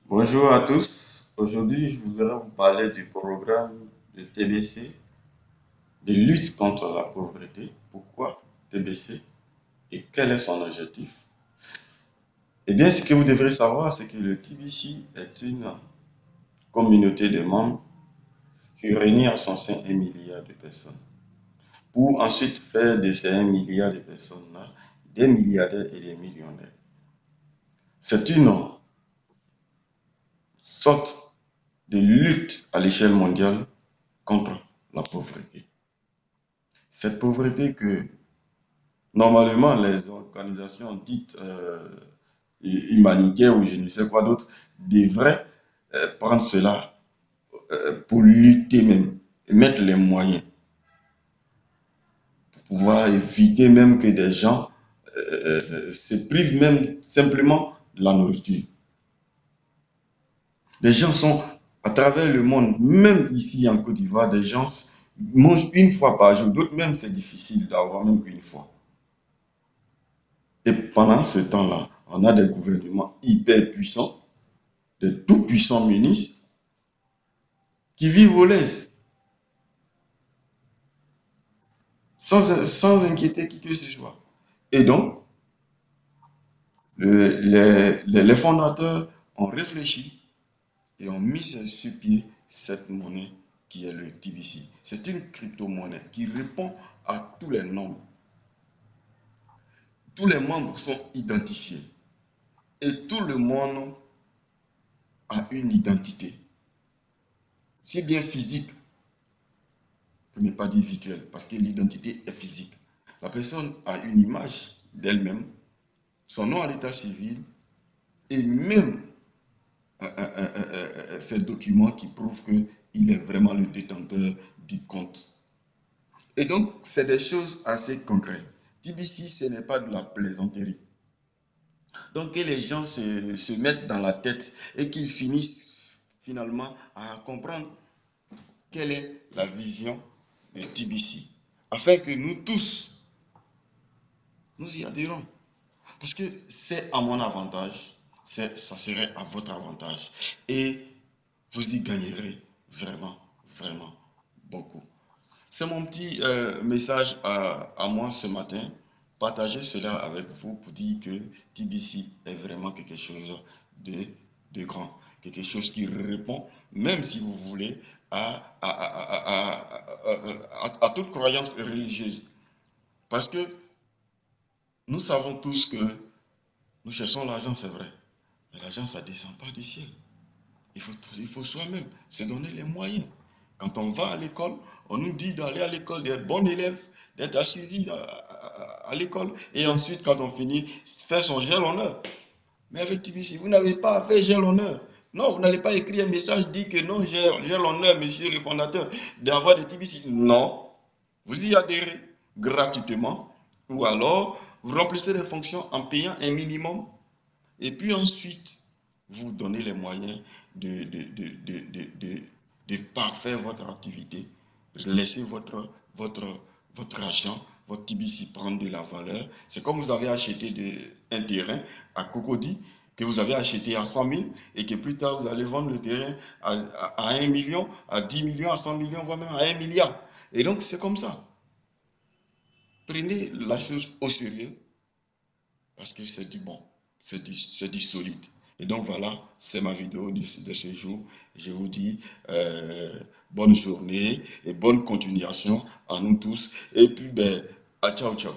Bonjour à tous. Aujourd'hui, je voudrais vous parler du programme de TBC, de lutte contre la pauvreté. Pourquoi TBC et quel est son objectif? Eh bien, ce que vous devrez savoir, c'est que le TBC est une communauté de membres qui réunit en son sein 1 milliard de personnes pour ensuite faire de ces 1 milliard de personnes-là des milliardaires et des millionnaires. C'est une sorte de lutte à l'échelle mondiale contre la pauvreté. Cette pauvreté que normalement les organisations dites humanitaires ou je ne sais quoi d'autre devraient prendre cela pour lutter même, et mettre les moyens pour pouvoir éviter même que des gens se privent même simplement de la nourriture. Des gens sont à travers le monde, même ici en Côte d'Ivoire, des gens mangent une fois par jour, d'autres même c'est difficile d'avoir même une fois. Et pendant ce temps-là, on a des gouvernements hyper puissants, de tout puissants ministres qui vivent au l'aise, sans inquiéter qui que ce soit. Et donc, les fondateurs ont réfléchi et ont mis sur pied cette monnaie qui est le TBC. C'est une crypto-monnaie qui répond à tous les nombres. Tous les membres sont identifiés et tout le monde a une identité, si bien physique pour ne pas dire virtuelle, parce que l'identité est physique. La personne a une image d'elle-même, son nom à l'état civil et même ces documents qui prouvent qu'il est vraiment le détenteur du compte. Et donc, c'est des choses assez concrètes. TBC, ce n'est pas de la plaisanterie. Donc, que les gens se mettent dans la tête et qu'ils finissent finalement à comprendre quelle est la vision de TBC, afin que nous tous, nous y adhérons. Parce que c'est à mon avantage, ça serait à votre avantage. Et vous y gagnerez vraiment, vraiment beaucoup. C'est mon petit message à moi ce matin. Partagez cela avec vous pour dire que TBC est vraiment quelque chose de grand. Quelque chose qui répond, même si vous voulez, à toute croyance religieuse. Parce que nous savons tous que nous cherchons l'argent, c'est vrai. Mais l'argent, ça ne descend pas du ciel. Il faut soi-même se donner les moyens. Quand on va à l'école, on nous dit d'aller à l'école, d'être bon élève, d'être assis à l'école. Et ensuite, quand on finit, faire son gel honneur. Mais avec TBC, vous n'avez pas à faire gel honneur. Non, vous n'allez pas écrire un message dire que non, gel honneur, monsieur le fondateur, d'avoir des TBC. Non, vous y adhérez gratuitement. Ou alors, vous remplissez les fonctions en payant un minimum. Et puis ensuite, vous donnez les moyens de parfaire votre activité. Laissez votre argent, votre TBC prendre de la valeur. C'est comme vous avez acheté un terrain à Cocody, que vous avez acheté à 100 000 et que plus tard vous allez vendre le terrain à 1 million, à 10 millions, à 100 millions, voire même à 1 milliard. Et donc c'est comme ça. Prenez la chose au sérieux parce que c'est du bon, c'est du solide. Et donc voilà, c'est ma vidéo de ce jour. Je vous dis bonne journée et bonne continuation à nous tous. Et puis, ciao, ciao.